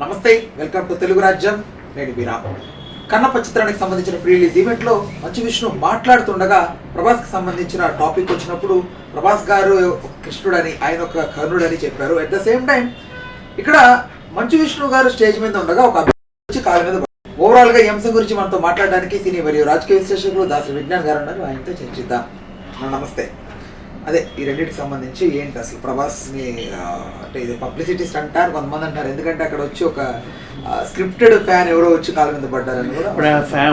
నమస్తే, welcome to Telugu రాజ్యం. నేను బీరా. కన్నప్ప చిత్రానికి సంబంధించిన ప్రీ రిలీజ్ ఈవెంట్లో మంచు విష్ణు మాట్లాడుతుండగా ప్రభాస్కి సంబంధించిన టాపిక్ వచ్చినప్పుడు ప్రభాస్ గారు కృష్ణుడని, ఆయన ఒక కర్ణుడని చెప్పారు. అట్ ద సేమ్ టైం ఇక్కడ మంచు విష్ణు గారు స్టేజ్ మీద ఉండగా ఒక అభిమాని కాళ్ళ మీద ఓవరాల్ గా ఈ అంశం గురించి మనతో మాట్లాడడానికి సినీ మరియు రాజకీయ విశ్లేషకులు దాసరి విజ్ఞాన్ గారు ఉన్నారు. ఆయనతో చర్చిద్దాం. నమస్తే. అదే ఈ రెండింటికి సంబంధించి ఏంటి అసలు ప్రభాస్ని అంటే ఇది పబ్లిసిటీ స్టంట్ అని కొంతమంది అంటారు. ఎందుకంటే అక్కడ వచ్చి ఒక స్క్రిప్టెడ్ ఫ్యాన్ ఎవరో వచ్చి కాళ్ళ మీద పడ్డారని కూడా. ఇప్పుడు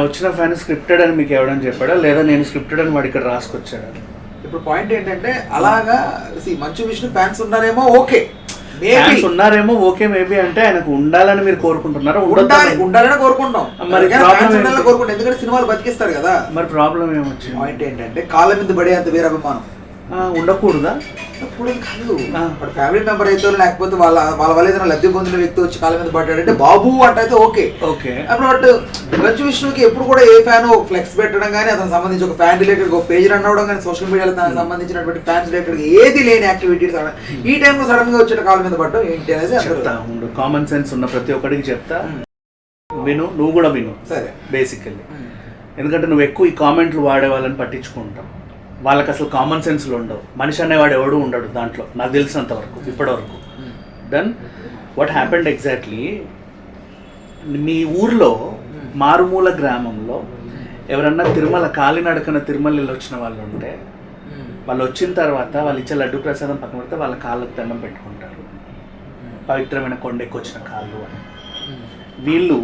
వచ్చిన ఫ్యాన్ స్క్రిప్టెడ్ అని మీకు ఎవడని చెప్పాడా, లేదా నేను స్క్రిప్టెడ్ అని వాడు ఇక్కడ రాసుకొచ్చాడా? ఇప్పుడు పాయింట్ ఏంటంటే అలాగా మంచు విష్ణు ఫ్యాన్స్ ఉన్నారేమో ఓకే, ఉన్నారేమో ఓకే, మేబీ అంటే ఆయనకు ఉండాలని మీరు కోరుకుంటున్నారా? ఉండాలని కోరుకుంటాం. మరి కోరుకుంటాం, ఎందుకంటే సినిమాలు బతికిస్తారు కదా. మరి ప్రాబ్లం ఏమొచ్చింది? పాయింట్ ఏంటంటే కాళ్ళ మీద పడే అంత వేరే అభిమానం ఉండకూడదా? కాదు, వాడు ఫ్యామిలీ మెంబర్ అయితే లేకపోతే వాళ్ళ వల్ల ఏదైనా లబ్ధి పొందిన వ్యక్తి వచ్చి కాళ్ళ మీద పడ్డాడంటే బాబు అంటే అయితే ఓకే. అప్పుడు బట్ మంచు విష్ణుకి ఎప్పుడు కూడా ఏ ఫ్యాన్ ఫ్లెక్స్ పెట్టడం కానీ, అతనికి సంబంధించి ఒక ఫ్యాన్ రిలేటెడ్ ఒక పేజ్ రన్ అవడం కానీ, సోషల్ మీడియాలో తనకు సంబంధించినటువంటి ఫ్యాన్స్ రిలేటెడ్ ఏది లేని యాక్టివిటీస్ ఈ టైంలో సడన్ గా వచ్చే కాళ్ళ మీద పడడం ఏంటి అనేది కామన్ సెన్స్ ఉన్న ప్రతి ఒక్కడికి చెప్తా, విను, నువ్వు కూడా విను. సరే, బేసికల్లీ ఎందుకంటే నువ్వు ఎక్కువ ఈ కామెంట్లు వాడే వాళ్ళని పట్టించుకుంటావు. వాళ్ళకి అసలు కామన్ సెన్స్లు ఉండవు. మనిషి అనేవాడు ఎవడు ఉండడు దాంట్లో, నాకు తెలిసినంత వరకు ఇప్పటివరకు. దెన్ వాట్ హ్యాపెండ్ ఎగ్జాక్ట్లీ, మీ ఊర్లో మారుమూల గ్రామంలో ఎవరన్నా తిరుమల కాలినడకన తిరుమల వచ్చిన వాళ్ళు ఉంటే, వాళ్ళు వచ్చిన తర్వాత వాళ్ళు ఇచ్చే లడ్డు ప్రసాదం పక్కన పెడితే వాళ్ళ కాళ్ళకు దండం పెట్టుకుంటారు, పవిత్రమైన కొండెక్కి వచ్చిన కాళ్ళు అని. వీళ్ళు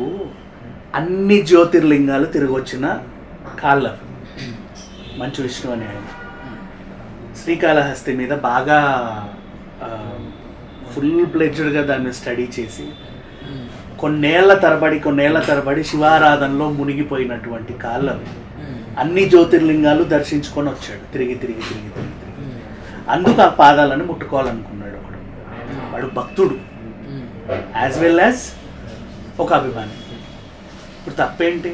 అన్ని జ్యోతిర్లింగాలు తిరిగి వచ్చిన కాళ్ళు. మంచు విష్ణు అనే ఆయన శ్రీకాళహస్తి మీద బాగా ఫుల్ ప్లెడ్జ్డ్గా దాన్ని స్టడీ చేసి కొన్నేళ్ల తరబడి శివారాధనలో మునిగిపోయినటువంటి కాళ్ళవి అన్ని జ్యోతిర్లింగాలు దర్శించుకొని వచ్చాడు తిరిగి. అందుకు ఆ పాదాలను ముట్టుకోవాలనుకున్నాడు ఒకడు. వాడు భక్తుడు యాజ్ వెల్ యాజ్ ఒక అభిమాని. ఇప్పుడు తప్పేంటి?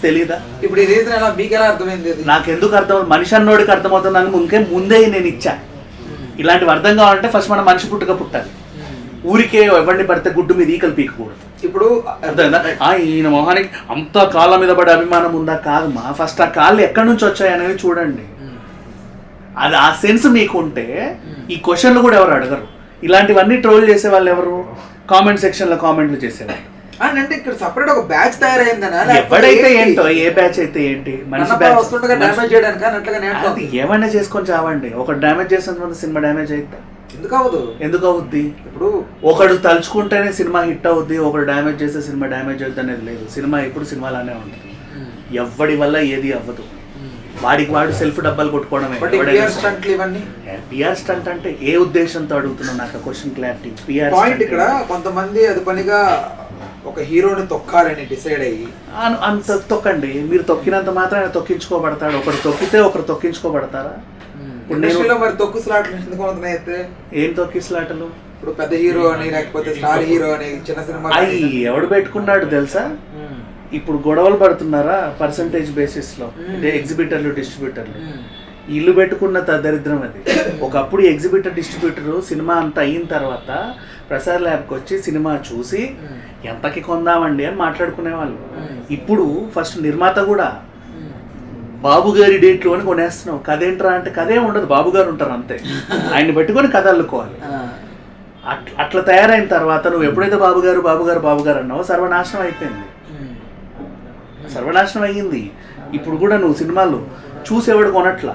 తెలీదా? ఇప్పుడు ఈ రీజన్ ఎలా మీకు ఎలా అర్థమైంది? నాకు ఎందుకు అర్థం, మనిషి అన్నోడికి అర్థమవుతుంది. ముందే నేను ఇచ్చా. ఇలాంటివి అర్థం కావాలంటే ఫస్ట్ మనం మనిషి పుట్టాలి. ఊరికే ఎవరిని పడితే గుడ్డు మీద ఈకలు పీకకూడదు. ఇప్పుడు అర్థమైందా? ఈయన మొహానికి అంత కాళ్ళ మీద పడే అభిమానం ఉందా? కాదు మా, ఫస్ట్ ఆ కాళ్ళు ఎక్కడి నుంచి వచ్చాయి అనేది చూడండి. అది ఆ సెన్స్ మీకు ఉంటే ఈ క్వశ్చన్లు కూడా ఎవరు అడగరు. ఇలాంటివన్నీ ట్రోల్ చేసే వాళ్ళు ఎవరు? కామెంట్ సెక్షన్లో కామెంట్లు చేసేవాళ్ళు. అంటే ఇక్కడ సపరేట్ ఒక బ్యాచ్ తయారైందనా? ఎవడైతే ఏంటో, ఏ బ్యాచ్ అయితే ఏంటి, మనిషి డ్యామేజ్ చేయడానికి ఏమైనా చేసుకొని చావండి. ఒక డ్యామేజ్ చేసిన సినిమా డ్యామేజ్ అయితే ఎందుకు అవుద్ది? ఇప్పుడు ఒకడు తలుచుకుంటేనే సినిమా హిట్ అవుద్ది, ఒకడు డ్యామేజ్ చేస్తే సినిమా డ్యామేజ్ అవుద్ది అనేది లేదు. సినిమా ఎప్పుడు సినిమాలానే ఉంటుంది. ఎవడి వల్ల ఏది అవ్వదు. వాడికి వాడు సెల్ఫ్ డబ్బాలు కొట్టుకోవడమే. పిఆర్ స్టంట్ అంటే ఏ ఉద్దేశంతో అడుగుతున్నావు? నాకు క్వశ్చన్ క్లారిటీ. పిఆర్ పాయింట్ ఇక్కడ కొంతమంది అది పనిగా ఒక హీరోని తొక్కాలని డిసైడ్ అయ్యి అంత తొక్కండి. మీరు తొక్కినంత మాత్రం ఆయన తొక్కించుకోబడతాడు. ఒకరు తొక్కితే ఒకరు తొక్కించుకోబడతారా? ఇప్పుడు నేను మరి తొక్కులాటలు ఎందుకు అవుతున్నాయి? ఏం తొక్కిసలాటలు? ఇప్పుడు పెద్ద హీరో అని, లేకపోతే స్టార్ హీరో అని, చిన్న సినిమా అవి ఎవడు పెట్టుకున్నాడు తెలుసా? ఇప్పుడు గొడవలు పడుతున్నారా పర్సంటేజ్ బేసిస్ లో? ఎగ్జిబిటర్లు డిస్ట్రిబ్యూటర్లు ఇల్లు పెట్టుకున్న దరిద్రం అది. ఒకప్పుడు ఎగ్జిబిటర్ డిస్ట్రిబ్యూటర్ సినిమా అంతా అయిన తర్వాత ప్రసాద్ ల్యాబ్కి వచ్చి సినిమా చూసి ఎంతకి కొందామండి అని మాట్లాడుకునేవాళ్ళు. ఇప్పుడు ఫస్ట్ నిర్మాత కూడా బాబు గారి డేట్లు అని కొనేస్తున్నావు. కథ ఏంట్రా అంటే కథే ఉండదు, బాబు గారు ఉంటారు అంతే. ఆయన్ని పెట్టుకొని కథ అల్లుకోవాలి. అట్లా తయారైన తర్వాత నువ్వు ఎప్పుడైతే బాబు గారు అన్నావో సర్వనాశనం అయిపోయింది. సర్వనాశనం అయ్యింది. ఇప్పుడు కూడా నువ్వు సినిమాలు చూసేవాడు కొనట్లా.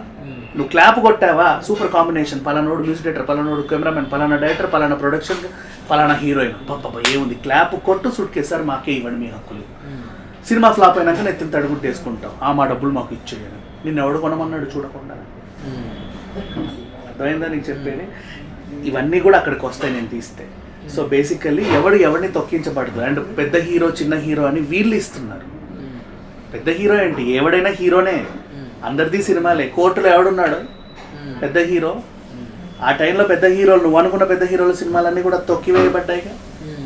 నువ్వు క్లాప్ కొట్టావా, సూపర్ కాంబినేషన్, పలానోడు మ్యూజిక్ డైరెక్టర్, పలానోడు కెమెరామెన్, పలానా డైరెక్టర్, పలానా ప్రొడక్షన్, పలానా హీరోయిన్, పాప ఏముంది, క్లాప్ కొట్టు సుట్కేసారి మాకే ఇవ్వండి మీ హక్కులు. సినిమా ఫ్లాప్ అయినాక నెత్తిన తడుగుడ్డు వేసుకుంటాం, మా డబ్బులు మాకు ఇచ్చేయను. నిన్ను ఎవడు కొనమన్నాడు చూడకుండా? అర్థమైందా నీకు చెప్పేది? ఇవన్నీ కూడా అక్కడికి వస్తాయి నేను తీస్తే. సో బేసికల్లీ ఎవరిని తొక్కించబడదు. అండ్ పెద్ద హీరో చిన్న హీరో అని వీళ్ళు ఇస్తున్నారు. పెద్ద హీరో ఏంటి, ఎవడైనా హీరోనే, అందరిది సినిమాలే. కోర్టులో ఎవడున్నాడు పెద్ద హీరో? ఆ టైంలో పెద్ద హీరోలు, నువ్వు అనుకున్న పెద్ద హీరోల సినిమాలన్నీ కూడా తొక్కివేయబడ్డాయి.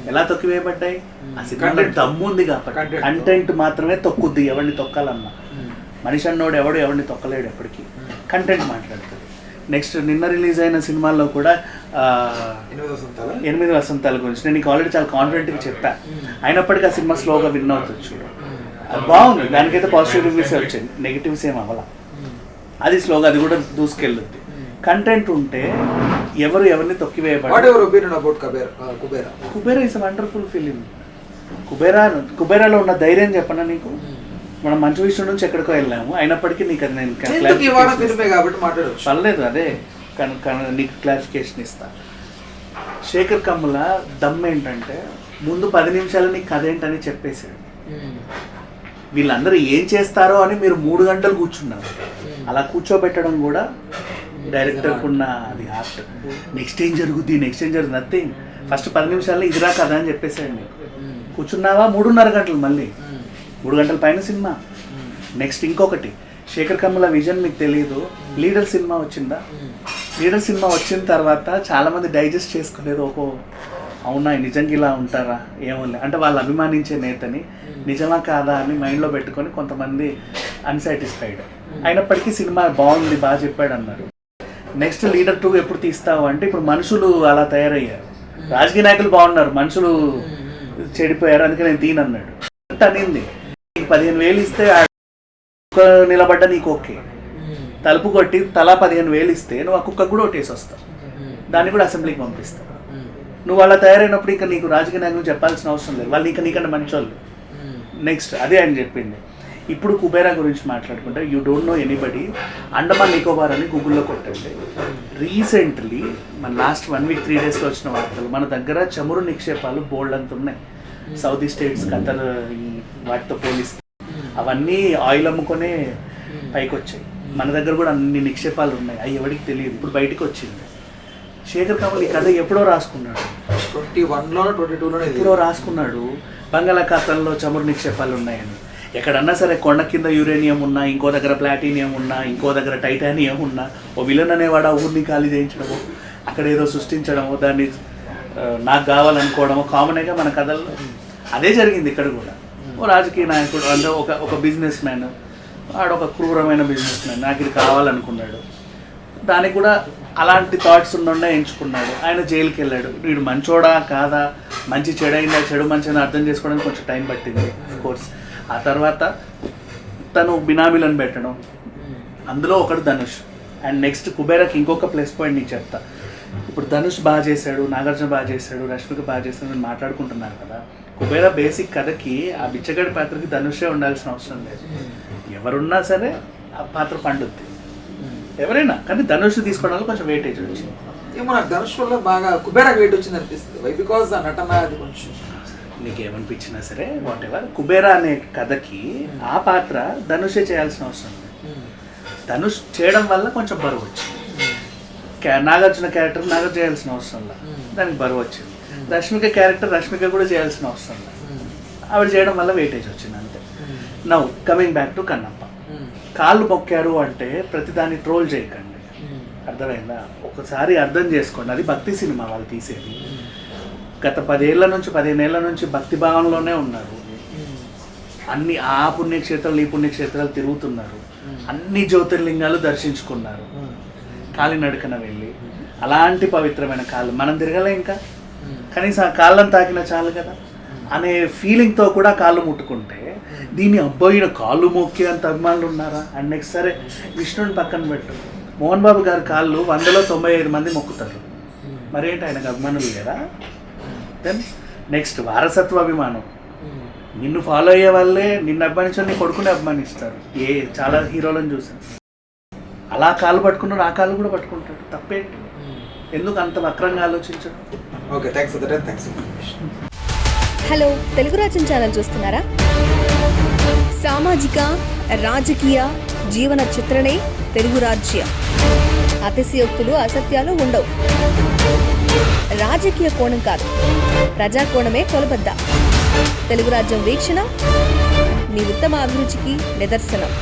ఎలా తొక్కివేయబడ్డాయి? ఆ సినిమాలో దమ్ము ఉంది కాబట్టి. కంటెంట్ మాత్రమే తొక్కుద్ది ఎవరిని తొక్కాలన్నా. మనిషి అన్నోడు ఎవరిని తొక్కలేడు ఎప్పటికీ. కంటెంట్ మాట్లాడుతుంది. నెక్స్ట్ నిన్న రిలీజ్ అయిన సినిమాల్లో కూడా 8 వసంతాల గురించి నేను నీకు ఆల్రెడీ చాలా కాన్ఫిడెంట్గా చెప్పా. అయినప్పటికీ ఆ సినిమా స్లోగా విన్ అవుతుంది చూడు, అది బాగుంది. దానికైతే పాజిటివ్ రివ్యూస్ వచ్చాయి, నెగిటివ్స్ ఏం అవ్వాల. అది స్లోగా, అది కూడా దూసుకెళ్ళుద్ది. కంటెంట్ ఉంటే ఎవరిని తొక్కివేయబడి. Kubera is wonderful film. కుబేరాలో ఉన్న ధైర్యం చెప్పనా నీకు, మనం మంచు విషయం నుంచి ఎక్కడికో వెళ్ళాము, అయినప్పటికీ నీకు అది నేను పర్లేదు. అదే నీకు క్లారిఫికేషన్ ఇస్తా. శేఖర్ కమ్ముల దమ్ ఏంటంటే ముందు 10 నిమిషాలు నీకు కథ ఏంటని చెప్పేశాడు. వీళ్ళందరూ ఏం చేస్తారో అని మీరు 3 గంటలు కూర్చున్నారు. అలా కూర్చోబెట్టడం కూడా డైరెక్టర్కి ఉన్న అది ఆర్ట్. నెక్స్ట్ ఏం జరుగుద్ది నథింగ్. ఫస్ట్ 10 నిమిషాల్లో ఇదిరా కథ అని చెప్పేసాడు. నీకు కూర్చున్నావా 3.5 గంటలు, మళ్ళీ 3 గంటల పైన సినిమా. నెక్స్ట్ ఇంకొకటి, శేఖర్ కమ్ముల విజన్ మీకు తెలియదు. లీడర్ సినిమా వచ్చిందా? లీడర్ సినిమా వచ్చిన తర్వాత చాలామంది డైజెస్ట్ చేసుకోలేదు. అవునా నిజంగా ఇలా ఉంటారా ఏమో, అంటే వాళ్ళు అభిమానించే నేతని నిజమా కాదా అని మైండ్లో పెట్టుకొని కొంతమంది అన్సాటిస్ఫైడ్. అయినప్పటికీ సినిమా బాగుంది, బాగా చెప్పాడు అన్నారు. నెక్స్ట్ లీడర్ 2 ఎప్పుడు తీస్తావు అంటే ఇప్పుడు మనుషులు అలా తయారయ్యారు. రాజకీయ నాయకులు బాగున్నారు, మనుషులు చెడిపోయారు, అందుకే నేను తీనన్నాడు అనింది. నీకు 15,000 ఇస్తే నిలబడ్డ నీకు ఓకే, తలుపు కొట్టి తలా 15,000 ఇస్తే నువ్వు ఆ కుక్కకు కూడా ఓటేసి వస్తావు, దాన్ని కూడా అసెంబ్లీకి పంపిస్తావు. నువ్వు అలా తయారైనప్పుడు ఇంకా నీకు రాజకీయ నాయకులు చెప్పాల్సిన అవసరం లేదు, వాళ్ళు నీకన్నా మంచి వాళ్ళు. నెక్స్ట్ అదే ఆయన చెప్పింది. ఇప్పుడు కుబేరా గురించి మాట్లాడుకుంటే, you don't know anybody, Andaman Nicobar అని గూగుల్లో కొట్టండి. రీసెంట్లీ మన లాస్ట్ 1 వీక్ 3 డేస్లో వచ్చిన వార్తలు, మన దగ్గర చమురు నిక్షేపాలు బోల్డ్ అంత ఉన్నాయి. సౌదీ స్టేట్స్, ఖతర్, వాటితో పోలిస్తే అవన్నీ ఆయిల్ అమ్ముకొనే పైకి వచ్చాయి. మన దగ్గర కూడా అన్ని నిక్షేపాలు ఉన్నాయి, అవి ఎవరికి తెలియదు, ఇప్పుడు బయటకు వచ్చింది. శేఖర్ కమల్ ఈ కథ ఎప్పుడో రాసుకున్నాడు, 21లోనో 22లోనో ఎప్పుడో రాసుకున్నాడు. బంగాళాఖాతంలో చమురు నిక్షేపాలు ఉన్నాయని. ఎక్కడన్నా సరే కొండ కింద యురేనియం ఉన్నా, ఇంకో దగ్గర ప్లాటినియం ఉన్నా, ఇంకో దగ్గర టైటానియం ఉన్నా, ఓ విలన్ అనేవాడు ఆ ఊరిని ఖాళీ చేయించడము, అక్కడ ఏదో సృష్టించడము, దాన్ని నాకు కావాలనుకోవడము కామనేగా మన కథల్లో. అదే జరిగింది ఇక్కడ కూడా. ఓ రాజకీయ నాయకుడు అంటే ఒక బిజినెస్ మ్యాన్, ఆడొక క్రూరమైన బిజినెస్ మ్యాన్, నాకు ఇది కావాలనుకున్నాడు, దానికి కూడా అలాంటి థాట్స్ ఉన్నోడే ఎంచుకున్నాడు. ఆయన జైలుకి వెళ్ళాడు. వీడు మంచోడా కాదా, మంచి చెడైందా, చెడు మంచిగా అర్థం చేసుకోవడానికి కొంచెం టైం పట్టింది కోర్స్. ఆ తర్వాత తను బినామీలను పెట్టడం, అందులో ఒకడు ధనుష్. అండ్ నెక్స్ట్ కుబేరాకి ఇంకొక ప్లస్ పాయింట్ నీకు చెప్తా. ఇప్పుడు ధనుష్ బాగా చేశాడు, నాగార్జున బాగా చేశాడు, రష్మిక బాగా చేశాడు అని మాట్లాడుకుంటున్నారు కదా. కుబేరా బేసిక్ కథకి ఆ బిచ్చగడి పాత్రకి ధనుషే ఉండాల్సిన అవసరం లేదు. ఎవరున్నా సరే ఆ పాత్ర పండుద్ది, ఎవరైనా. కానీ ధనుష్ తీసుకోవడం వల్ల కొంచెం వెయిటేజ్ వచ్చింది. ఏమో నాకు ధనుష్ వల్ల బాగా కుబేరాకి వెయిట్ వచ్చింది అనిపిస్తుంది. వై బికాజ్ ఆ నటన అది కొంచెం నీకు ఏమనిపించినా సరే వాట్ ఎవర్, కుబేరా అనే కథకి ఆ పాత్ర ధనుషే చేయాల్సిన అవసరం లేదు. ధనుష్ చేయడం వల్ల కొంచెం బరువు వచ్చింది. నాగార్జున క్యారెక్టర్ నాగార్జున చేయాల్సిన అవసరం లేదు, దానికి బరువు వచ్చింది. రష్మిక క్యారెక్టర్ రష్మిక కూడా చేయాల్సిన అవసరం లేదు, ఆవిడ చేయడం వల్ల వెయిటేజ్ వచ్చింది అంతే. Now coming back to Kannappa. కాళ్ళు మొక్కారు అంటే ప్రతిదాన్ని ట్రోల్ చేయకండి, అర్థమైందా? ఒకసారి అర్థం చేసుకోండి, అది భక్తి సినిమా వాళ్ళు తీసేది. గత 10 ఏళ్ల నుంచి 15 ఏళ్ల నుంచి భక్తి భావంలోనే ఉన్నారు. అన్ని ఆ పుణ్యక్షేత్రాలు ఈ పుణ్యక్షేత్రాలు తిరుగుతున్నారు, అన్ని జ్యోతిర్లింగాలు దర్శించుకున్నారు కాలినడకన వెళ్ళి. అలాంటి పవిత్రమైన కాళ్ళు మనం తిరగలే, ఇంకా కనీసం ఆ కాళ్ళని తాకిన చాలు కదా అనే ఫీలింగ్తో కూడా కాళ్ళు ముట్టుకుంటే దీన్ని అబ్బాయిన కాళ్ళు మొక్కి అంత అభిమానులు ఉన్నారా? అండ్ నెక్స్ట్ సరే విష్ణుని పక్కన పెట్టు, మోహన్ బాబు గారి కాళ్ళు 100లో 95 మంది మొక్కుతారు, మరేంటి ఆయనకు అభిమానులు లేరా? దెన్ నెక్స్ట్ వారసత్వ అభిమానం. నిన్ను ఫాలో అయ్యే వాళ్ళే నిన్ను అభిమానించారు, నీ కొడుకుని అభిమానిస్తారు. చాలా హీరోలను చూసాను అలా కాళ్ళు పట్టుకున్నారు, ఆ కాళ్ళు కూడా పట్టుకుంటాడు, తప్పేంటి? ఎందుకు అంత వక్రంగా ఆలోచించడం? Okay, thanks for that, thanks for information. Hello, Telugu రాజ్యం ఛానల్ చూస్తున్నారా? సామాజిక రాజకీయ జీవన చిత్రణే తెలుగు రాజ్యం. అతిశయోక్తులు అసత్యాలు ఉండవు. రాజకీయ కోణం కాదు, ప్రజా కోణమే కొలబద్ద. తెలుగు రాజ్యం వీక్షణ మీ ఉత్తమ అభిరుచికి నిదర్శనం.